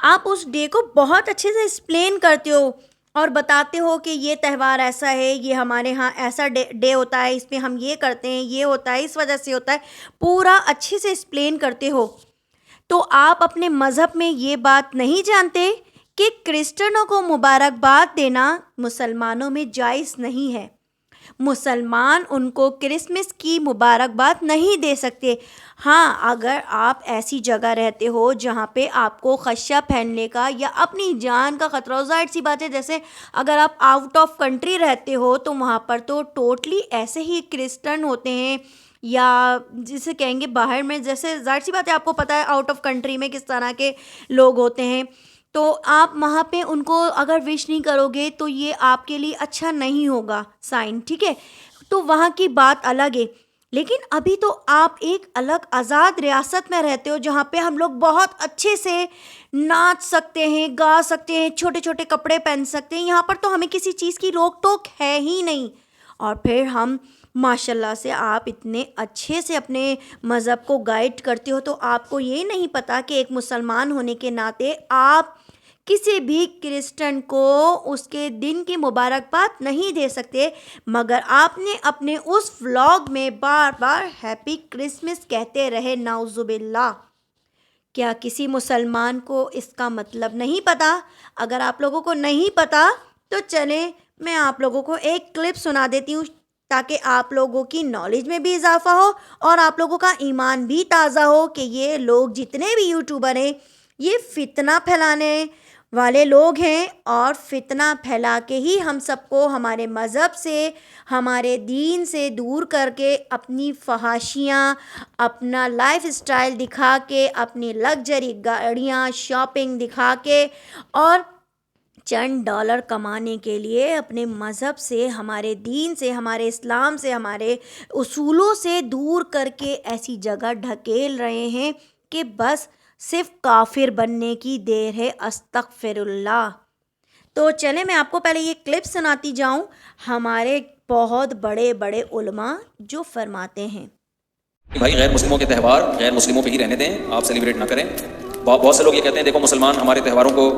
آپ اس ڈے کو بہت اچھے سے ایکسپلین کرتے ہو اور بتاتے ہو کہ یہ تہوار ایسا ہے، یہ ہمارے ہاں ایسا ڈے ہوتا ہے، اس میں ہم یہ کرتے ہیں، یہ ہوتا ہے، اس وجہ سے ہوتا ہے، پورا اچھے سے ایکسپلین کرتے ہو. تو آپ اپنے مذہب میں یہ بات نہیں جانتے کہ کرسچنوں کو مبارکباد دینا مسلمانوں میں جائز نہیں ہے. مسلمان ان کو کرسمس کی مبارکباد نہیں دے سکتے. ہاں، اگر آپ ایسی جگہ رہتے ہو جہاں پہ آپ کو خدشہ پھیلنے کا یا اپنی جان کا خطرہ ہو، ظاہر سی بات ہے، جیسے اگر آپ آؤٹ آف کنٹری رہتے ہو تو وہاں پر تو ٹوٹلی ایسے ہی کرسچن ہوتے ہیں، یا جسے کہیں گے باہر میں، جیسے ظاہر سی بات ہے آپ کو پتہ ہے آؤٹ آف کنٹری میں کس طرح کے لوگ ہوتے ہیں. تو آپ وہاں پہ ان کو اگر وش نہیں کرو گے تو یہ آپ کے لیے اچھا نہیں ہوگا سائن، ٹھیک ہے. تو وہاں کی بات الگ ہے. لیکن ابھی تو آپ ایک الگ آزاد ریاست میں رہتے ہو جہاں پہ ہم لوگ بہت اچھے سے ناچ سکتے ہیں، گا سکتے ہیں، چھوٹے چھوٹے کپڑے پہن سکتے ہیں. یہاں پر تو ہمیں کسی چیز کی روک ٹوک ہے ہی نہیں. اور پھر ہم ماشاء اللہ سے آپ اتنے اچھے سے اپنے مذہب کو گائیڈ کرتے ہو، تو آپ کو یہ نہیں پتہ کہ ایک مسلمان ہونے کے ناطے آپ کسی بھی کرسچن کو اس کے دن کی مبارکباد نہیں دے سکتے. مگر آپ نے اپنے اس ولاگ میں بار بار ہیپی کرسمس کہتے رہے. نعوذ باللہ. کیا کسی مسلمان کو اس کا مطلب نہیں پتہ؟ اگر آپ لوگوں کو نہیں پتہ تو چلیں میں آپ لوگوں کو ایک کلپ سنا دیتی ہوں تاکہ آپ لوگوں کی نالج میں بھی اضافہ ہو اور آپ لوگوں کا ایمان بھی تازہ ہو کہ یہ لوگ جتنے بھی یوٹیوبر ہیں یہ فتنہ پھیلانے والے لوگ ہیں، اور فتنہ پھیلا کے ہی ہم سب کو ہمارے مذہب سے، ہمارے دین سے دور کر کے اپنی فحاشیاں، اپنا لائف اسٹائل دکھا کے، اپنی لگژری گاڑیاں، شاپنگ دکھا کے اور چند ڈالر کمانے کے لیے اپنے مذہب سے، ہمارے دین سے، ہمارے اسلام سے، ہمارے اصولوں سے دور کر کے ایسی جگہ ڈھکیل رہے ہیں کہ بس صرف کافر بننے کی دیر ہے. استغفر اللہ. تو چلیں میں آپ کو پہلے یہ کلپ سناتی جاؤں ہمارے بہت بڑے بڑے علماء جو فرماتے ہیں. بھائی غیر مسلموں کے تہوار غیر مسلموں پہ ہی رہنے دیں، آپ سیلیبریٹ نہ کریں. بہت سے لوگ یہ کہتے ہیں دیکھو مسلمان ہمارے تہواروں کو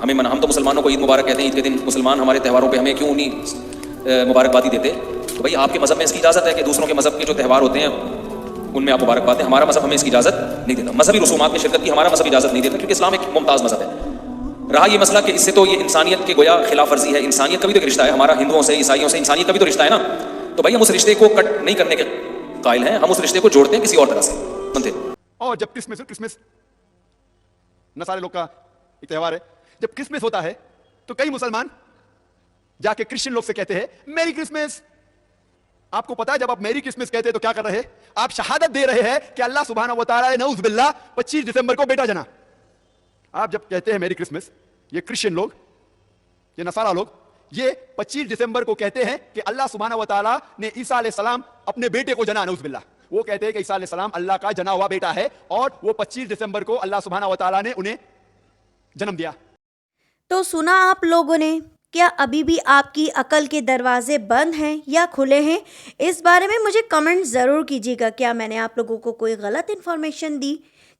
ہم تو مسلمانوں کو عید مبارک کہتے ہیں، عید کے دن مسلمان ہمارے تہواروں پہ ہمیں کیوں نہیں مبارکبادی دیتے. تو بھائی آپ کے مذہب میں اس کی اجازت ہے کہ دوسروں کے مذہب کے جو تہوار ہوتے ہیں ان میں آپ مبارکباد دیں. ہمارا مذہب ہمیں اس کی اجازت نہیں دیتا. مذہبی رسومات میں شرکت کی ہمارا مذہب اجازت نہیں دیتا، کیونکہ اسلام ایک ممتاز مذہب ہے. رہا یہ مسئلہ کہ اس سے تو یہ انسانیت کے گویا خلاف ورزی ہے. انسانیت کا بھی تو ایک رشتہ ہے ہمارا، ہندوؤں سے، عیسائیوں سے انسانیت کا بھی تو رشتہ ہے نا. تو بھائی ہم اس رشتے کو کٹ نہیں کرنے کے قائل ہیں، ہم اس رشتے کو جوڑتے ہیں کسی اور طرح سے بنتے. اور جب کرسمس نصارے لوگ کا ایک تہوار ہے، جب کرسمس ہوتا ہے تو کئی مسلمان جا کے کرسچن لوگ سے کہتے ہیں میری کرسمس. آپ کو پتا ہے جب آپ میری کرسمس کہتے ہیں تو کیا کر رہے ہیں؟ آپ شہادت دے رہے ہیں کہ اللہ سبحانہ و تعالیٰ نے نعوذ باللہ 25 دسمبر کو بیٹا جنا. آپ جب کہتے ہیں میری کرسمس، یہ کرسچن لوگ، یہ نصارہ لوگ، یہ 25 دسمبر کو کہتے ہیں کہ اللہ سبحانہ و تعالیٰ نے عیسیٰ علیہ السلام اپنے بیٹے کو جنا. نعوذ باللہ. وہ کہتے ہیں کہ عیسیٰ علیہ السلام اللہ کا جنا ہوا بیٹا ہے اور وہ 25 دسمبر کو اللہ سبحانہ و تعالیٰ نے انہیں جنم دیا. تو سنا آپ لوگوں نے، کیا ابھی بھی آپ کی عقل کے دروازے بند ہیں یا کھلے ہیں؟ اس بارے میں مجھے کمنٹ ضرور کیجیے گا. کیا میں نے آپ لوگوں کو کوئی غلط انفارمیشن دی؟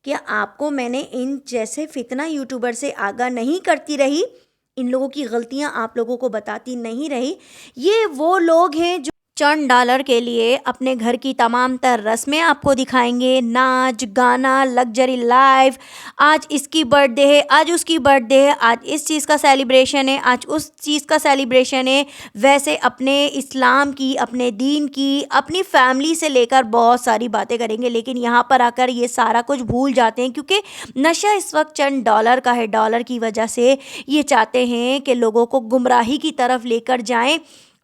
کیا آپ کو میں نے ان جیسے فتنہ یوٹیوبر سے آگاہ نہیں کرتی رہی؟ ان لوگوں کی غلطیاں آپ لوگوں کو بتاتی نہیں رہی؟ یہ وہ لوگ ہیں جو چند ڈالر کے لیے اپنے گھر کی تمام تر رسمیں آپ کو دکھائیں گے، ناچ گانا، لگژری لائف. آج اس کی برتھ ڈے ہے، آج اس کی برتھ ڈے ہے، آج اس چیز کا سیلیبریشن ہے، آج اس چیز کا سیلیبریشن ہے. ویسے اپنے اسلام کی، اپنے دین کی، اپنی فیملی سے لے کر بہت ساری باتیں کریں گے، لیکن یہاں پر آ کر یہ سارا کچھ بھول جاتے ہیں کیونکہ نشہ اس وقت چند ڈالر کا ہے. ڈالر کی وجہ سے یہ چاہتے ہیں کہ لوگوں کو گمراہی کی طرف لے کر جائیں.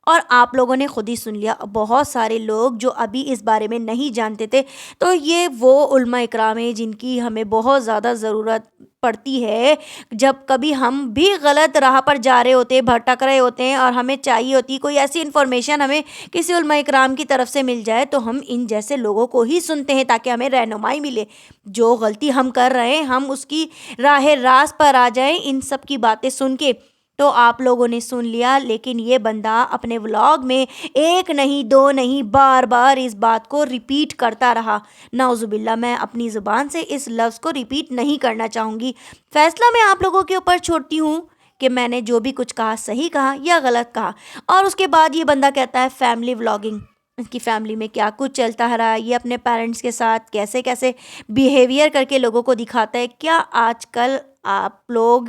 اور آپ لوگوں نے خود ہی سن لیا، بہت سارے لوگ جو ابھی اس بارے میں نہیں جانتے تھے. تو یہ وہ علماء اکرام ہیں جن کی ہمیں بہت زیادہ ضرورت پڑتی ہے. جب کبھی ہم بھی غلط راہ پر جا رہے ہوتے ہیں، بھٹک رہے ہوتے ہیں، اور ہمیں چاہیے ہوتی کوئی ایسی انفارمیشن ہمیں کسی علماء اکرام کی طرف سے مل جائے، تو ہم ان جیسے لوگوں کو ہی سنتے ہیں تاکہ ہمیں رہنمائی ملے. جو غلطی ہم کر رہے ہیں ہم اس کی راہ راست پر آ جائیں ان سب کی باتیں سن کے. تو آپ لوگوں نے سن لیا، لیکن یہ بندہ اپنے ولاگ میں ایک نہیں دو نہیں بار بار اس بات کو ریپیٹ کرتا رہا۔ نعوذ باللہ، میں اپنی زبان سے اس لفظ کو ریپیٹ نہیں کرنا چاہوں گی۔ فیصلہ میں آپ لوگوں کے اوپر چھوڑتی ہوں کہ میں نے جو بھی کچھ کہا صحیح کہا یا غلط کہا۔ اور اس کے بعد یہ بندہ کہتا ہے فیملی ولاگنگ، اس کی فیملی میں کیا کچھ چلتا رہا، یہ اپنے پیرنٹس کے ساتھ کیسے کیسے بیہیویئر کر کے لوگوں کو دکھاتا ہے۔ کیا آج کل آپ لوگ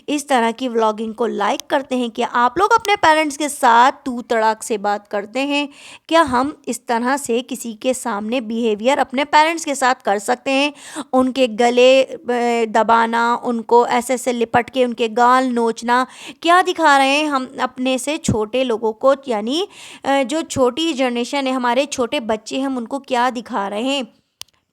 اس طرح کی ولاگنگ کو لائک کرتے ہیں؟ کیا آپ لوگ اپنے پیرنٹس کے ساتھ تو تڑاک سے بات کرتے ہیں؟ کیا ہم اس طرح سے کسی کے سامنے بیہیویئر اپنے پیرنٹس کے ساتھ کر سکتے ہیں؟ ان کے گلے دبانا، ان کو ایسے سے لپٹ کے ان کے گال نوچنا، کیا دکھا رہے ہیں ہم اپنے سے چھوٹے لوگوں کو؟ یعنی جو چھوٹی جنریشن ہے، ہمارے چھوٹے بچے ہیں، ہم ان کو کیا دکھا رہے ہیں؟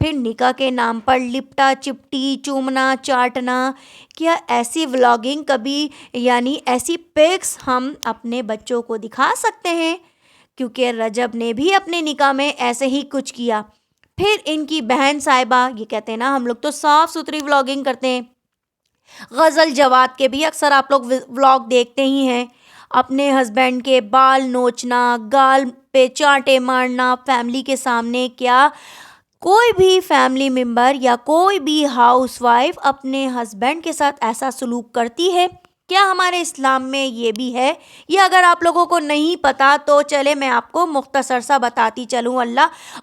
پھر نکاح کے نام پر لپٹا چپٹی، چومنا چاٹنا، کیا ایسی ولاگنگ کبھی یعنی ایسی پکس ہم اپنے بچوں کو دکھا سکتے ہیں؟ کیونکہ رجب نے بھی اپنے نکاح میں ایسے ہی کچھ کیا۔ پھر ان کی بہن صاحبہ یہ کہتے ہیں نا ہم لوگ تو صاف ستھری ولاگنگ کرتے ہیں۔ غزل جواد کے بھی اکثر آپ لوگ ولاگ دیکھتے ہی ہیں، اپنے ہسبینڈ کے بال نوچنا، گال پہ چانٹے مارنا فیملی کے سامنے۔ کیا کوئی بھی فیملی ممبر یا کوئی بھی ہاؤس وائف اپنے ہسبینڈ کے ساتھ ایسا سلوک کرتی ہے؟ کیا ہمارے اسلام میں یہ بھی ہے؟ یہ اگر آپ لوگوں کو نہیں پتا تو چلے میں آپ کو مختصر سا بتاتی چلوں۔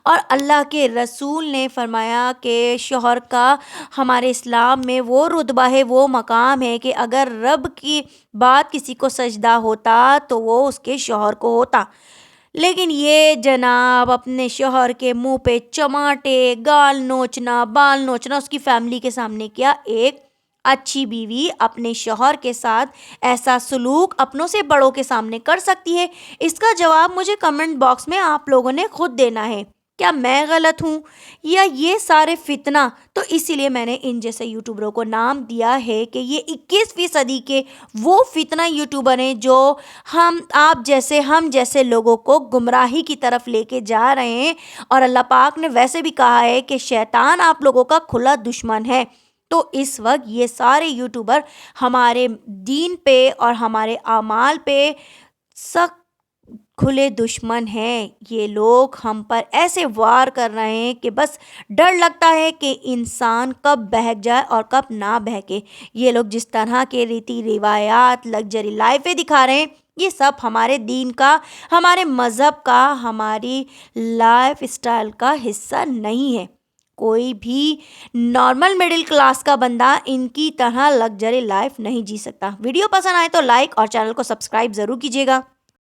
اللہ کے رسول نے فرمایا کہ شوہر کا ہمارے اسلام میں وہ رتبہ ہے، وہ مقام ہے کہ اگر رب کی بات کسی کو سجدہ ہوتا تو وہ اس کے شوہر کو ہوتا۔ لیکن یہ جناب اپنے شوہر کے منہ پہ چماٹے، گال نوچنا، بال نوچنا اس کی فیملی کے سامنے۔ کیا ایک اچھی بیوی اپنے شوہر کے ساتھ ایسا سلوک اپنوں سے بڑوں کے سامنے کر سکتی ہے؟ اس کا جواب مجھے کمنٹ باکس میں آپ لوگوں نے خود دینا ہے۔ کیا میں غلط ہوں یا یہ سارے فتنہ؟ تو اسی لیے میں نے ان جیسے یوٹیوبروں کو نام دیا ہے کہ یہ 21ویں صدی کے وہ فتنہ یوٹیوبر ہیں جو ہم جیسے لوگوں کو گمراہی کی طرف لے کے جا رہے ہیں۔ اور اللہ پاک نے ویسے بھی کہا ہے کہ شیطان آپ لوگوں کا کھلا دشمن ہے۔ تو اس وقت یہ سارے یوٹیوبر ہمارے دین پہ اور ہمارے اعمال پہ سخت کھلے دشمن ہیں۔ یہ لوگ ہم پر ایسے وار کر رہے ہیں کہ بس ڈر لگتا ہے کہ انسان کب بہک جائے اور کب نہ بہکے۔ یہ لوگ جس طرح کے ریتی روایات، لگژری لائفیں دکھا رہے ہیں، یہ سب ہمارے دین کا، ہمارے مذہب کا، ہماری لائف اسٹائل کا حصہ نہیں ہے۔ کوئی بھی نارمل مڈل کلاس کا بندہ ان کی طرح لگژری لائف نہیں جی سکتا۔ ویڈیو پسند آئے تو لائک اور چینل کو سبسکرائب ضرور کیجیے گا۔